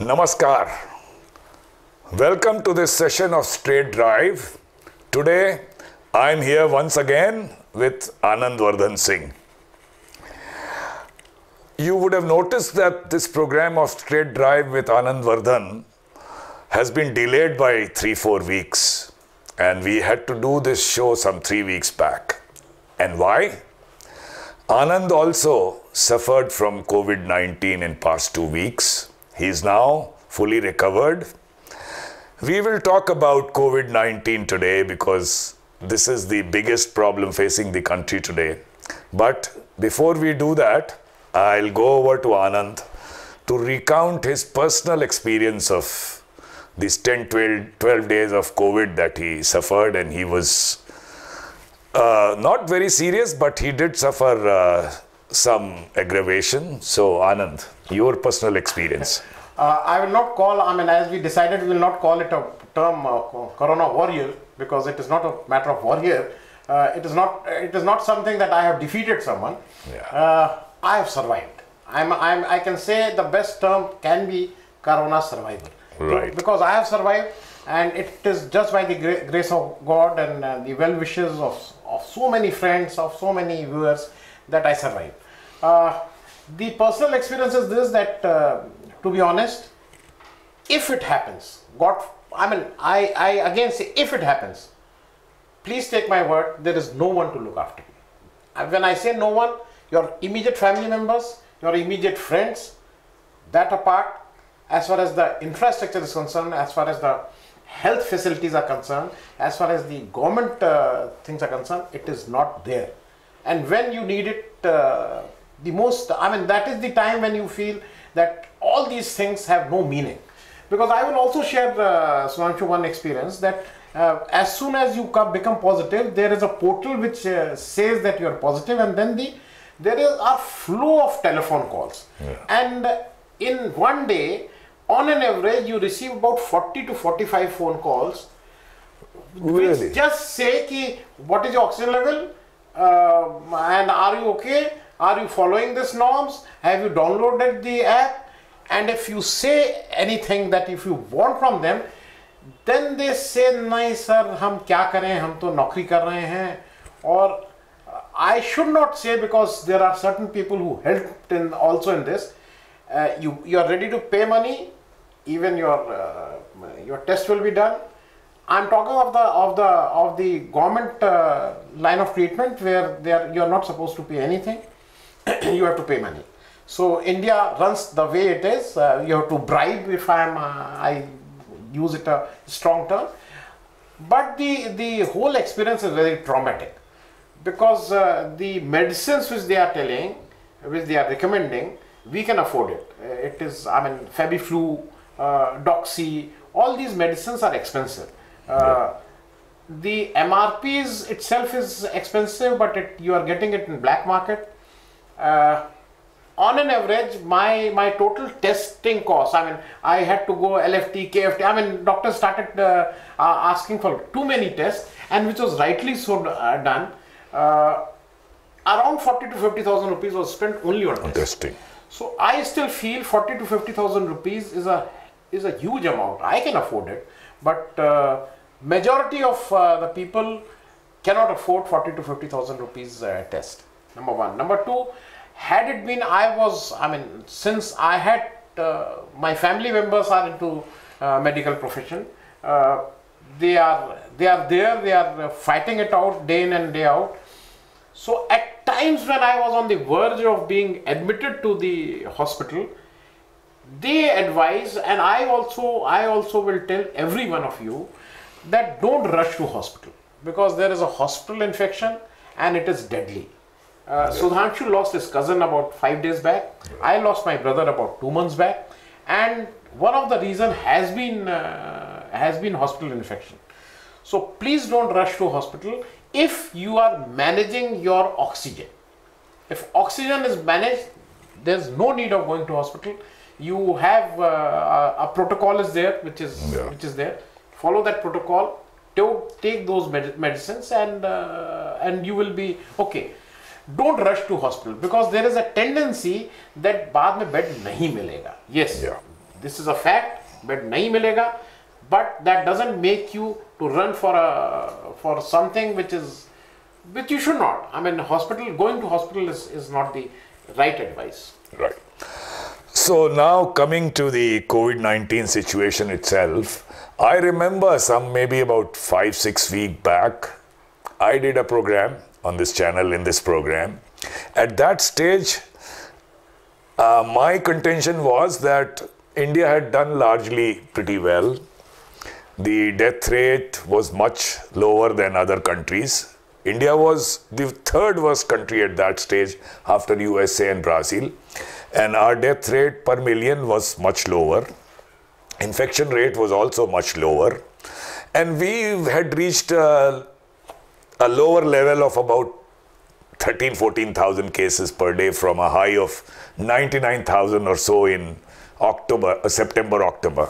Namaskar. Welcome to this session of Straight Drive. Today, I'm here once again with Anand Vardhan Singh. You would have noticed that this program of Straight Drive with Anand Vardhan has been delayed by 3-4 weeks. And we had to do this show some 3 weeks back. And why? Anand also suffered from COVID-19 in past 2 weeks. He is now fully recovered. We will talk about COVID-19 today because this is the biggest problem facing the country today. But before we do that, I'll go over to Anand to recount his personal experience of these 10-12 days of COVID that he suffered, and he was not very serious, but he did suffer some aggravation. So Anand, your personal experience. I will not call, as we decided, we will not call it a term Corona warrior, because it is not a matter of warrior. It is not something that I have defeated someone. Yeah. I have survived. I can say the best term can be Corona survivor. Right. Because I have survived, and it is just by the grace of God and the well wishes of so many friends, of so many viewers, that I survived. The personal experience is this, that to be honest, if it happens, I again say, if it happens, please take my word, there is no one to look after me. When I say no one, your immediate family members, your immediate friends, that apart, as far as the infrastructure is concerned, as far as the health facilities are concerned, as far as the government things are concerned, it is not there. And when you need it the most, that is the time when you feel that all these things have no meaning. Because I will also share, Sudhanshu, one experience that as soon as you become positive, there is a portal which says that you are positive, and then there is a flow of telephone calls. Yeah. And in one day, on an average, you receive about 40 to 45 phone calls, Really? which just say ki, what is your oxygen level, and are you okay, are you following these norms, have you downloaded the app? And if you say anything that if you want from them, then they say, nahi sir, hum kya kare, hum to naukri kar rahe hain. Or I should not say, because there are certain people who helped also in this. You are ready to pay money, even your test will be done. I'm talking of the government line of treatment, where you are not supposed to pay anything. You have to pay money. So India runs the way it is. You have to bribe, if I use it a strong term. But the whole experience is very traumatic, because the medicines which they are telling, which they are recommending, we can afford it. It is, Fabiflu, Doxy, all these medicines are expensive. The MRPs itself is expensive, but you are getting it in black market. On an average, my total testing cost, I had to go LFT, KFT, doctors started asking for too many tests, and which was rightly so done. Around 40 to 50,000 rupees was spent only on Testing. So I still feel 40 to 50,000 rupees is a huge amount. I can afford it, but majority of the people cannot afford 40 to 50,000 rupees test. Number one. Number two, had it been since I had my family members are into medical profession, they are there, they are fighting it out day in and day out. So at times when I was on the verge of being admitted to the hospital, they advise, and I also will tell every one of you, that don't rush to hospital, because there is a hospital infection and it is deadly. Sudhanshu lost his cousin about 5 days back. I lost my brother about 2 months back, and one of the reason has been hospital infection. So please don't rush to hospital if you are managing your oxygen. If oxygen is managed, there is no need of going to hospital. You have a protocol is there, which is there. Follow that protocol. Take those medicines, and you will be okay. Don't rush to hospital, because there is a tendency that बाद में bed नहीं मिलेगा. Yes. Yeah. this is a fact, bed nahi milega, but that doesn't make you to run for something which you should not. I mean, going to hospital is not the right advice. Right. So now coming to the COVID-19 situation itself, I remember maybe about 5-6 weeks back, I did a program on this channel, in this program. At that stage, my contention was that India had done largely pretty well. The death rate was much lower than other countries. India was the third worst country at that stage after USA and Brazil. And our death rate per million was much lower. Infection rate was also much lower. And we had reached a lower level of about 13,000-14,000 cases per day from a high of 99,000 or so in September, October.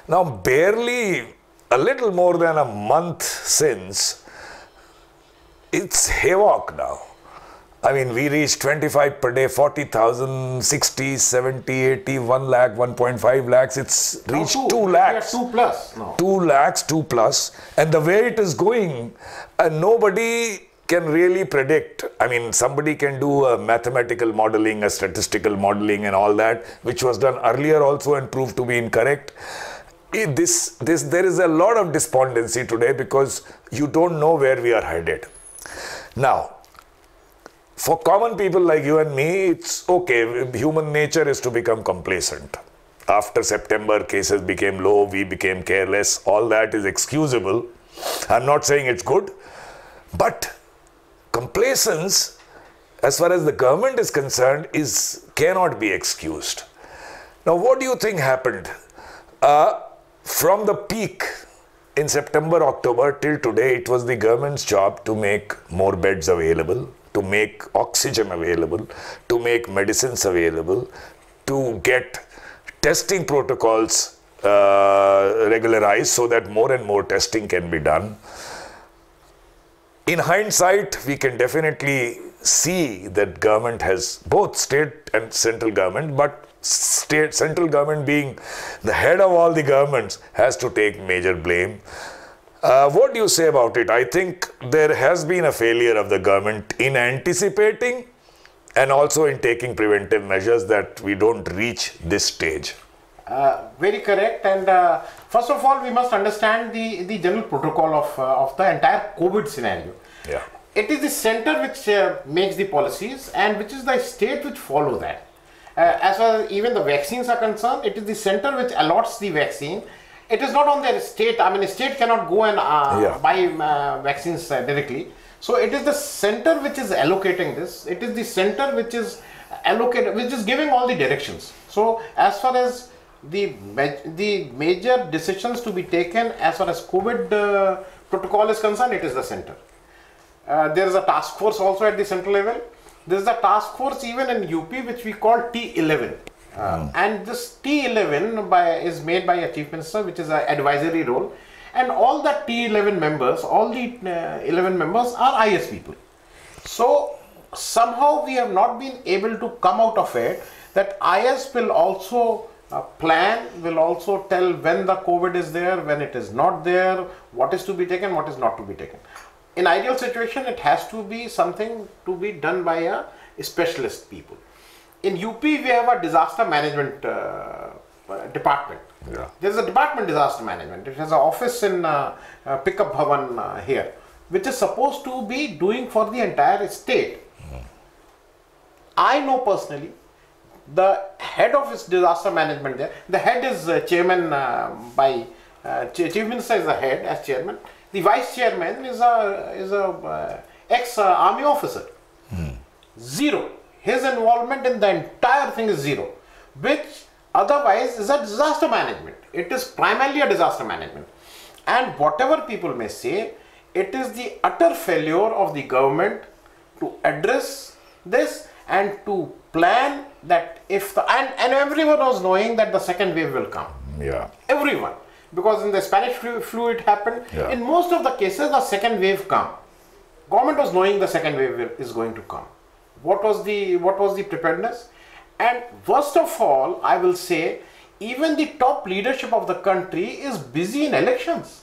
Now, barely a little more than a month since, it's havoc now. I mean, we reached 25 per day, 40,000, 60, 70, 80, 1 lakh, 1.5 lakhs. It's reached 2 lakhs. 2 plus now. 2 lakhs, 2 plus. And the way it is going, nobody can really predict. I mean, somebody can do a mathematical modeling, a statistical modeling and all that, which was done earlier also and proved to be incorrect. There is a lot of despondency today because you don't know where we are headed. Now, for common people like you and me, it's okay. Human nature is to become complacent. After September, cases became low, we became careless. All that is excusable. I'm not saying it's good, but complacence, as far as the government is concerned, cannot be excused. Now, what do you think happened? From the peak in September, October till today, it was the government's job to make more beds available, to make oxygen available, to make medicines available, to get testing protocols regularized so that more and more testing can be done. In hindsight, we can definitely see that government has, both state and central government, but central government being the head of all the governments, has to take major blame. What do you say about it? I think there has been a failure of the government in anticipating and also in taking preventive measures that we don't reach this stage. Very correct. And first of all, we must understand the general protocol of the entire COVID scenario. Yeah. It is the center which makes the policies and which is the state which follow that. As far as even the vaccines are concerned, it is the center which allots the vaccine. It is not on their state. I mean, a state cannot go and buy vaccines directly. So it is the center which is allocating this. It is the center which is giving all the directions. So as far as the major decisions to be taken as far as COVID protocol is concerned, it is the center. There is a task force also at the central level. There is a task force even in UP which we call T11. And this T11 is made by a chief minister, which is an advisory role. And all the T11 members, all the 11 members are IS people. So somehow we have not been able to come out of it that IS will also plan, will also tell when the COVID is there, when it is not there, what is to be taken, what is not to be taken. In ideal situation, it has to be something to be done by a specialist people. In UP, we have a disaster management department. Yeah. There is a department disaster management. It has an office in Pickup Bhavan here, which is supposed to be doing for the entire state. I know personally, the head of his disaster management there, the head is chairman Chief Minister is the head as chairman. The vice chairman is a ex-army officer. Zero. His involvement in the entire thing is zero, which otherwise is a disaster management. It is primarily a disaster management. And whatever people may say, it is the utter failure of the government to address this and to plan that if and everyone was knowing that the second wave will come. Yeah. Everyone. Because in the Spanish flu it happened. Yeah. In most of the cases, the second wave come. Government was knowing the second wave is going to come. What was the preparedness? And worst of all, I will say, even the top leadership of the country is busy in elections.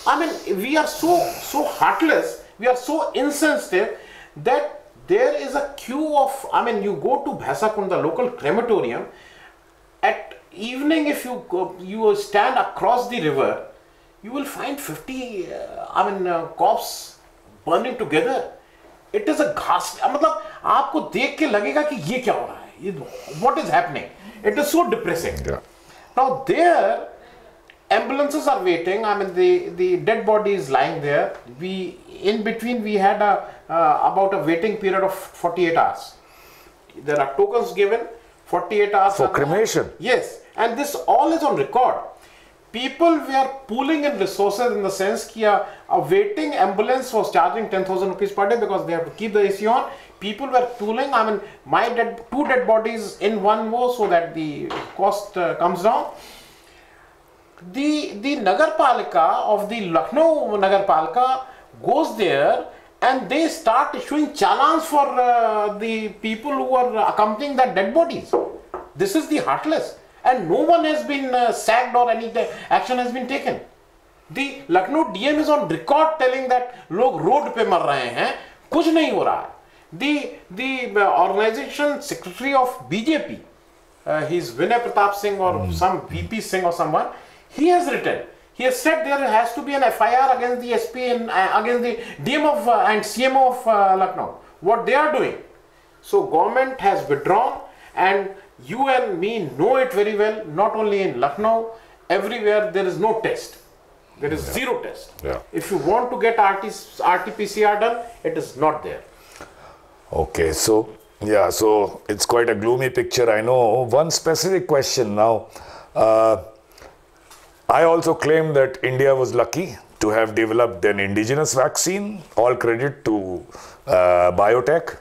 I mean, we are so heartless, we are so insensitive that there is a queue of, I mean, you go to Bhaisakund, the local crematorium, at evening if you go, you stand across the river, you will find 50 corpse burning together. It is a ghastly, मतलब आपको देख के लगेगा कि ये क्या हो रहा है, what is happening? It is so depressing. Yeah. Now there, ambulances are waiting. I mean, the dead body is lying there. In between we had about a waiting period of 48 hours. There are tokens given, 48 hours. For cremation? Yes, and this all is on record. People were pooling in resources in the sense that a waiting ambulance was charging 10,000 rupees per day because they have to keep the AC on. People were pooling. I mean, two dead bodies in one go so that the cost comes down. The Nagarpalika of the Lucknow Nagarpalika goes there and they start issuing challans for the people who are accompanying the dead bodies. This is the heartless. And no one has been sacked or any action has been taken. The Lucknow DM is on record telling that log road pe mar rahe hain, kuch nahi ho raha hai. The organization secretary of BJP, he's Vinay Pratap Singh or some VP Singh or someone, he has written, he has said there has to be an FIR against the SP and against the DM of and CMO of Lucknow. What they are doing. So government has withdrawn, and you and me know it very well, not only in Lucknow, everywhere there is no test. There is zero test. Yeah. If you want to get RT-PCR done, it is not there. Okay, so yeah, so it's quite a gloomy picture, I know. One specific question now. I also claim that India was lucky to have developed an indigenous vaccine, all credit to biotech.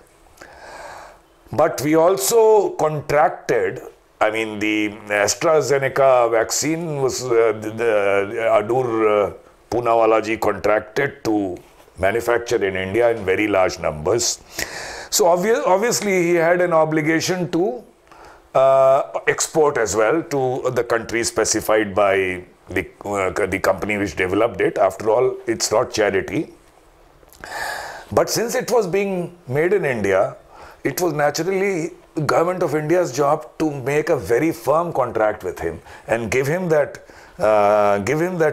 But we also contracted, I mean, the AstraZeneca vaccine was Adur Poonawala ji contracted to manufacture in India in very large numbers. So obviously he had an obligation to export as well to the country specified by the company which developed it. After all, it's not charity. But since it was being made in India, it was naturally the government of India's job to make a very firm contract with him and give him that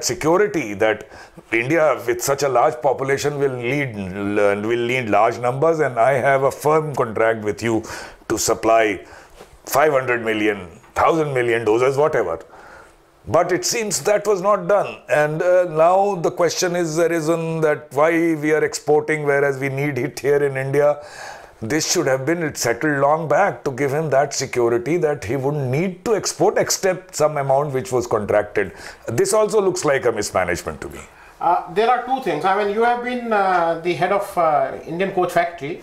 security that India with such a large population will need large numbers, and I have a firm contract with you to supply 500 million, 1,000 million doses, whatever. But it seems that was not done, and now the question is arisen that why we are exporting whereas we need it here in India. This should have been settled long back to give him that security that he wouldn't need to export except some amount which was contracted. This also looks like a mismanagement to me. There are two things. I mean, you have been the head of Indian Coach Factory.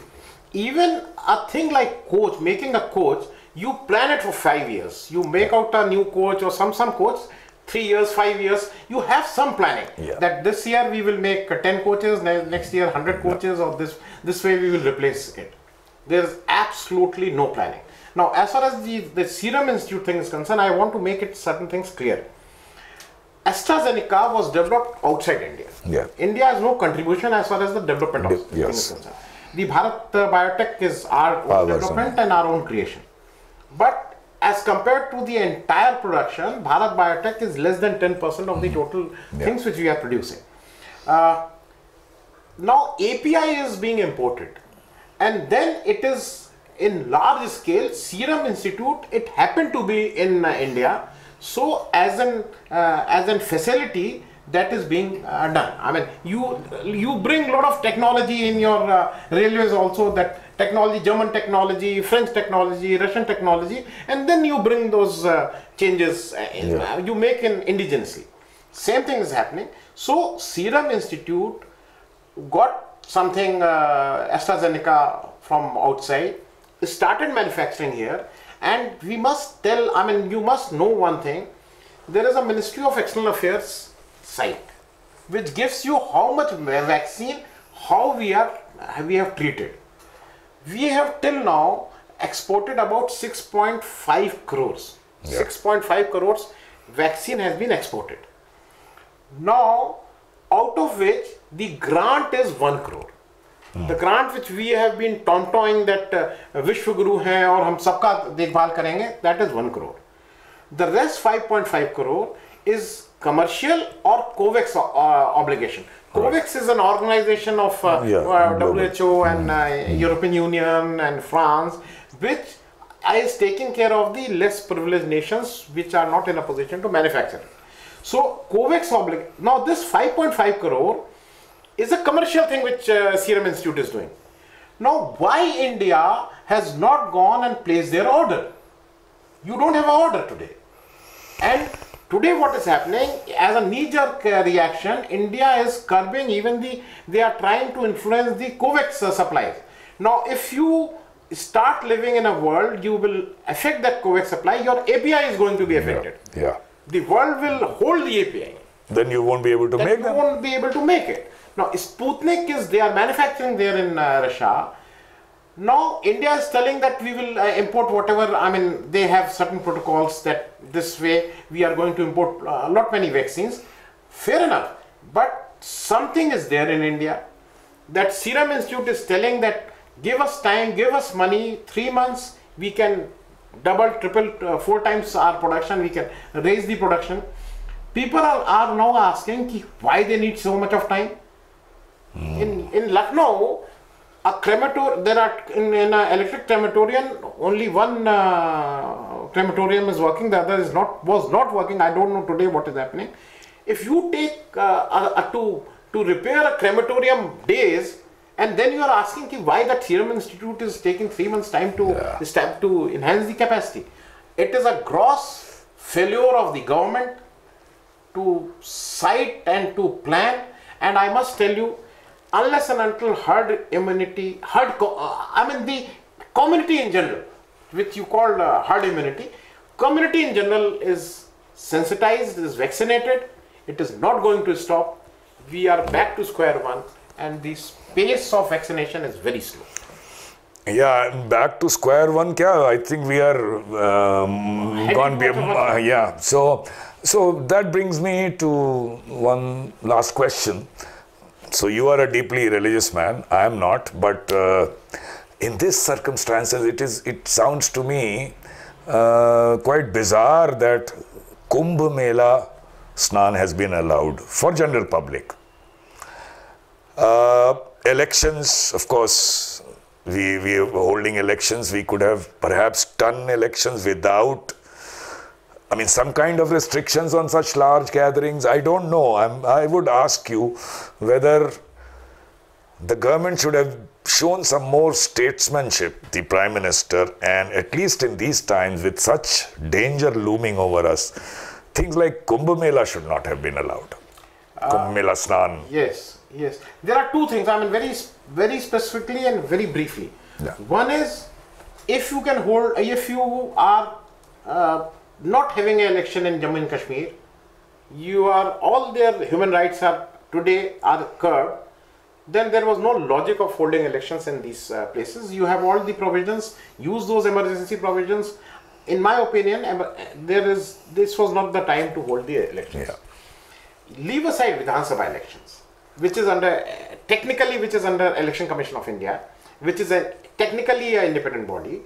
Even a thing like coach, making a coach, you plan it for 5 years. You make out a new coach or some coach, 3 years, 5 years, you have some planning. Yeah. That this year we will make 10 coaches, next year 100 coaches, or this way we will replace it. There is absolutely no planning. Now, as far as the Serum Institute thing is concerned, I want to make it certain things clear. AstraZeneca was developed outside India. Yeah. India has no contribution as far as the development of thing is concerned. The Bharat Biotech is our own development and our own creation. But as compared to the entire production, Bharat Biotech is less than 10% of the total things which we are producing. Now API is being imported, and then it is in large scale. Serum Institute, it happened to be in India, so as an facility that is being done. I mean, you bring a lot of technology in your railways also, that technology, German technology, French technology, Russian technology, and then you bring those changes you make in indigenously. Same thing is happening. So Serum Institute got something AstraZeneca from outside, started manufacturing here, and we must tell, I mean, you must know one thing. There is a Ministry of External Affairs site which gives you how much vaccine, how we have treated. We have till now exported about 6.5 crores. 6.5 crores vaccine has been exported. Now, out of which the grant is 1 crore. The grant which we have been taunting that Vishwa Guru hai aur hum sabka dekhbhal karenge, that is 1 crore. The rest 5.5 crore is commercial or COVAX obligation. COVAX is an organization of WHO and European Union and France, which is taking care of the less privileged nations which are not in a position to manufacture. So COVAX obligation. Now this 5.5 crore is a commercial thing which Serum Institute is doing. Now why India has not gone and placed their order? You don't have an order today. And today what is happening, as a knee-jerk reaction, India is curbing they are trying to influence the COVAX supplies. Now if you start living in a world, you will affect that COVAX supply, your API is going to be affected. Yeah. The world will hold the API. Then you won't be able to make them. You won't be able to make it. Now Sputnik they are manufacturing there in Russia. Now India is telling that we will import whatever, they have certain protocols that this way we are going to import a lot many vaccines. Fair enough. But something is there in India that Serum Institute is telling that give us time, give us money, 3 months, we can double, triple, 4 times our production, we can raise the production. People are now asking why they need so much of time. In Lucknow, a crematorium, there are in an electric crematorium, only one crematorium is working, the other was not working. I don't know today what is happening. If you take to repair a crematorium days, and then you are asking why that Serum Institute is taking 3 months time to enhance the capacity. It is a gross failure of the government to cite and to plan. And I must tell you, unless and until herd immunity, the community in general, which you call herd immunity, community in general is sensitized, is vaccinated, it is not going to stop. We are back to square one, and the pace of vaccination is very slow. Yeah, back to square one. I think we are gone beyond. Yeah. So that brings me to one last question. So you are a deeply religious man. I am not, but in this circumstances, it sounds to me quite bizarre that Kumbh Mela Snan has been allowed for general public. Elections, of course, we are holding elections. We could have perhaps done elections without, some kind of restrictions on such large gatherings. I don't know. I would ask you whether the government should have shown some more statesmanship, the Prime Minister, and at least in these times with such danger looming over us, things like Kumbh Mela should not have been allowed. Kumbh Mela Snan. Yes. There are two things, very specifically and very briefly. Yeah. One is, if you are not having an election in Jammu and Kashmir, all their human rights are curbed, then there was no logic of holding elections in these places. You have all the provisions, use those emergency provisions. In my opinion, this was not the time to hold the elections. Yeah. Leave aside Vidhan Sabha elections, which is under Election Commission of India, which is technically an independent body.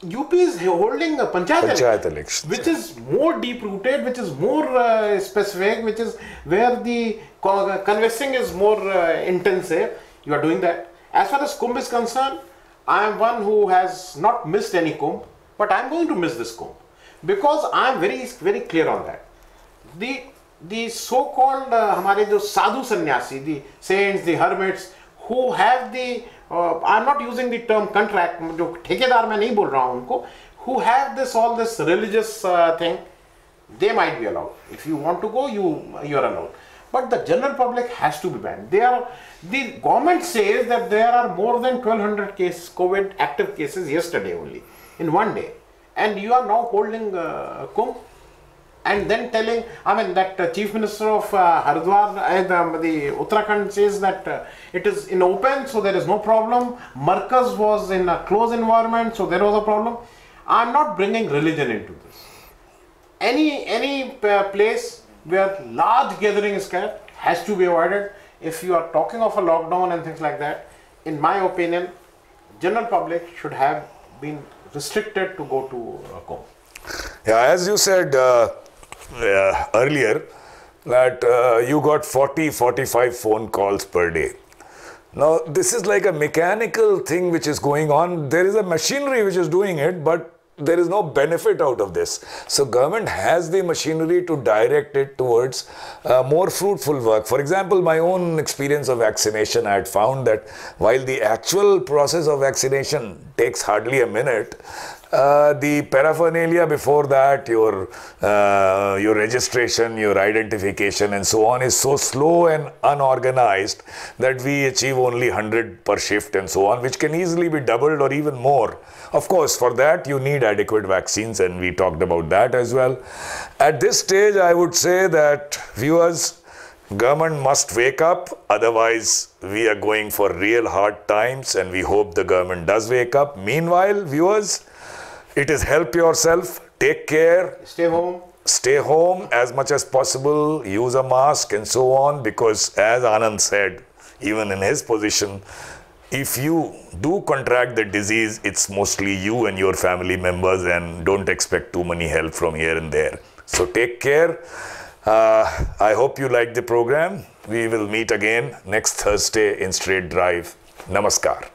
UP is holding a Panchayat elections, which is more deep-rooted, which is more specific, which is where the conversing is more intensive. You are doing that. As far as Kumbh is concerned, I am one who has not missed any Kumbh, but I am going to miss this Kumbh because I am very, very clear on that. The so-called हमारे जो साधु सन्यासी, the saints, the hermits, who have the I'm not using the term contract, जो ठेकेदार मैं नहीं बोल रहा हूँ उनको, who have all this religious thing, they might be allowed. If you want to go, you are allowed. But the general public has to be banned. The government says that there are more than 1200 COVID active cases yesterday only, in one day. And you are now holding Kumbh. And then telling, that Chief Minister of Haridwar, the Uttarakhand says that it is in open, so there is no problem. Markaz was in a closed environment, so there was a problem. I am not bringing religion into this. any place where large gathering is kept has to be avoided. If you are talking of a lockdown and things like that, in my opinion, general public should have been restricted to go to Kumbh. Yeah, as you said earlier, that you got 40-45 phone calls per day. Now, this is like a mechanical thing which is going on. There is a machinery which is doing it, but there is no benefit out of this. So government has the machinery to direct it towards more fruitful work. For example, my own experience of vaccination, I had found that while the actual process of vaccination takes hardly a minute, the paraphernalia before that, your registration, your identification and so on is so slow and unorganized that we achieve only 100 per shift and so on, which can easily be doubled or even more. Of course, for that you need adequate vaccines, and we talked about that as well. At this stage, I would say that viewers, government must wake up, otherwise we are going for real hard times, and we hope the government does wake up. Meanwhile, viewers, it is help yourself, take care, stay home as much as possible, use a mask and so on, because as Anand said, even in his position, if you do contract the disease, it's mostly you and your family members, and don't expect too many help from here and there. So take care. I hope you like the program. We will meet again next Thursday in Straight Drive. Namaskar.